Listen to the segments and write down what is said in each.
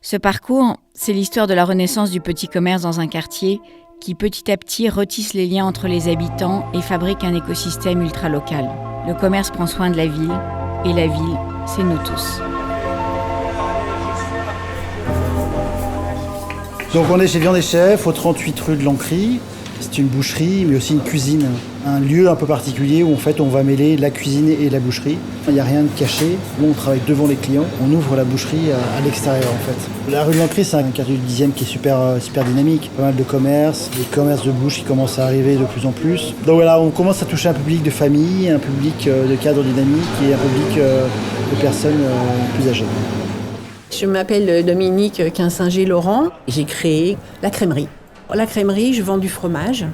Ce parcours, c'est l'histoire de la renaissance du petit commerce dans un quartier qui petit à petit retisse les liens entre les habitants et fabrique un écosystème ultra-local. Le commerce prend soin de la ville, et la ville, c'est nous tous. Donc on est chez Viande et Chef, au 38 rue de l'Ancry. C'est une boucherie, mais aussi une cuisine. Un lieu un peu particulier où en fait on va mêler la cuisine et la boucherie. Il n'y a rien de caché. Nous on travaille devant les clients. On ouvre la boucherie à l'extérieur en fait. La rue de l'Ancry, c'est un quartier du 10e qui est super dynamique. Pas mal de commerces, des commerces de bouche qui commencent à arriver de plus en plus. Donc voilà, on commence à toucher un public de famille, un public de cadres dynamiques et un public de personnes plus âgées. Je m'appelle Dominique Quinsinger-Laurent. J'ai créé la crèmerie. La crèmerie, je vends du fromage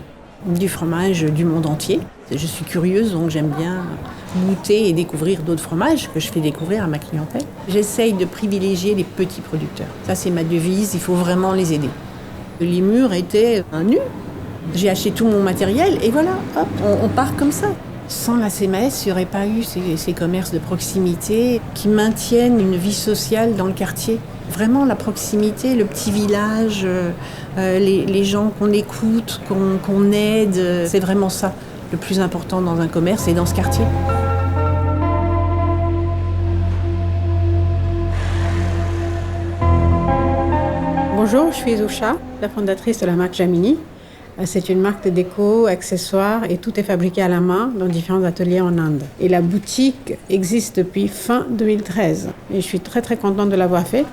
du monde entier. Je suis curieuse, donc j'aime bien goûter et découvrir d'autres fromages que je fais découvrir à ma clientèle. J'essaye de privilégier les petits producteurs. Ça, c'est ma devise, il faut vraiment les aider. Les murs étaient nus. J'ai acheté tout mon matériel et voilà, hop, on part comme ça. Sans la CMS, il n'y aurait pas eu ces commerces de proximité qui maintiennent une vie sociale dans le quartier. Vraiment la proximité, le petit village, les gens qu'on écoute, qu'on aide, c'est vraiment ça le plus important dans un commerce et dans ce quartier. Bonjour, je suis Zousha, la fondatrice de la marque Jamini. C'est une marque de déco, accessoires et tout est fabriqué à la main dans différents ateliers en Inde. Et la boutique existe depuis fin 2013 et je suis très contente de l'avoir fait.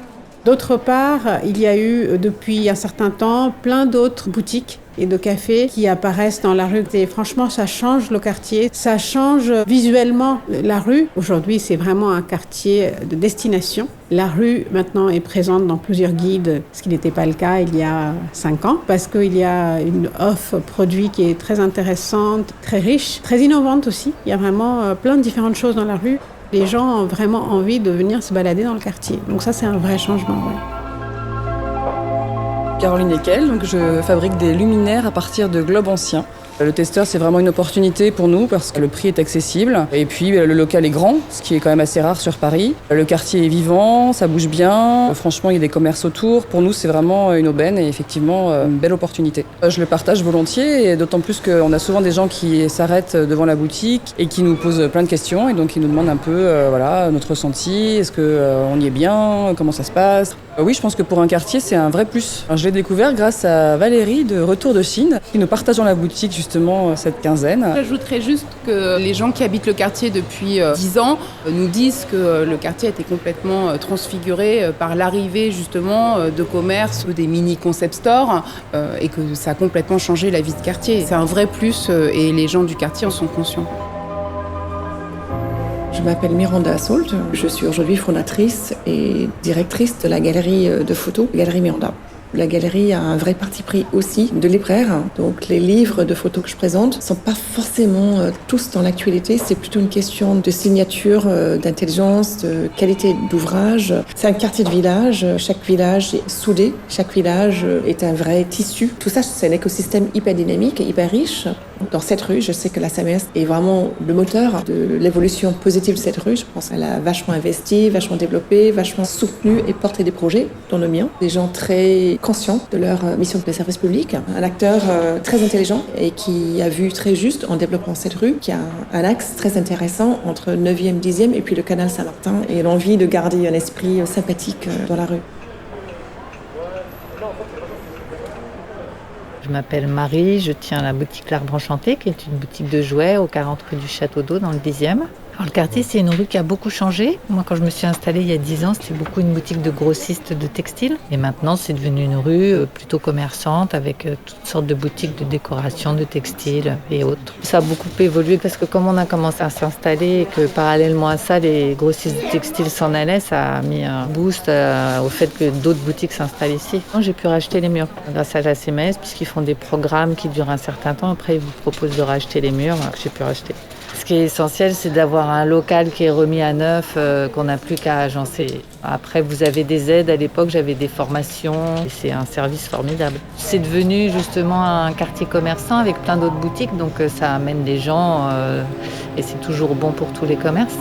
D'autre part, il y a eu depuis un certain temps plein d'autres boutiques et de cafés qui apparaissent dans la rue. Et franchement, ça change le quartier, ça change visuellement la rue. Aujourd'hui, c'est vraiment un quartier de destination. La rue, maintenant, est présente dans plusieurs guides, ce qui n'était pas le cas il y a 5 ans, parce qu'il y a une offre produit qui est très intéressante, très riche, très innovante aussi. Il y a vraiment plein de différentes choses dans la rue. Les gens ont vraiment envie de venir se balader dans le quartier. Donc ça, c'est un vrai changement. Ouais. Caroline Ekel, donc je fabrique des luminaires à partir de globes anciens. Le testeur, c'est vraiment une opportunité pour nous parce que le prix est accessible. Et puis, le local est grand, ce qui est quand même assez rare sur Paris. Le quartier est vivant, ça bouge bien. Franchement, il y a des commerces autour. Pour nous, c'est vraiment une aubaine et effectivement une belle opportunité. Je le partage volontiers et d'autant plus qu'on a souvent des gens qui s'arrêtent devant la boutique et qui nous posent plein de questions. Et donc, ils nous demandent un peu notre ressenti. Est-ce qu'on y est bien? Comment ça se passe? Oui, je pense que pour un quartier, c'est un vrai plus. Je l'ai découvert grâce à Valérie de Retour de Chine qui nous partage dans la boutique justement cette quinzaine. J'ajouterais juste que les gens qui habitent le quartier depuis 10 ans nous disent que le quartier a été complètement transfiguré par l'arrivée justement de commerces ou des mini concept stores et que ça a complètement changé la vie de quartier. C'est un vrai plus et les gens du quartier en sont conscients. Je m'appelle Miranda Assault, je suis aujourd'hui fondatrice et directrice de la galerie de photos, Galerie Miranda. La galerie a un vrai parti pris aussi de libraire. Donc les livres de photos que je présente ne sont pas forcément tous dans l'actualité. C'est plutôt une question de signature, d'intelligence, de qualité d'ouvrage. C'est un quartier de village. Chaque village est soudé. Chaque village est un vrai tissu. Tout ça, c'est un écosystème hyper dynamique et hyper riche. Dans cette rue, je sais que la CMS est vraiment le moteur de l'évolution positive de cette rue. Je pense qu'elle a vachement investi, vachement développé, vachement soutenu et porté des projets, dont le mien. Des gens très conscients de leur mission de service public. Un acteur très intelligent et qui a vu très juste en développant cette rue, qui a un axe très intéressant entre 9e, 10e et puis le canal Saint-Martin et l'envie de garder un esprit sympathique dans la rue. Je m'appelle Marie, je tiens la boutique L'Arbre Enchanté, qui est une boutique de jouets au 40 rue du Château d'Eau dans le 10e. Alors, le quartier, c'est une rue qui a beaucoup changé. Moi, quand je me suis installée il y a 10 ans, c'était beaucoup une boutique de grossistes de textiles. Et maintenant, c'est devenu une rue plutôt commerçante avec toutes sortes de boutiques de décoration, de textiles et autres. Ça a beaucoup évolué parce que comme on a commencé à s'installer et que parallèlement à ça, les grossistes de textiles s'en allaient, ça a mis un boost au fait que d'autres boutiques s'installent ici. J'ai pu racheter les murs grâce à la CMS puisqu'ils font des programmes qui durent un certain temps. Après, ils vous proposent de racheter les murs que j'ai pu racheter. Ce qui est essentiel, c'est d'avoir un local qui est remis à neuf, qu'on n'a plus qu'à agencer. Après, vous avez des aides. À l'époque, j'avais des formations. Et c'est un service formidable. C'est devenu justement un quartier commerçant avec plein d'autres boutiques. Donc, ça amène des gens et c'est toujours bon pour tous les commerces.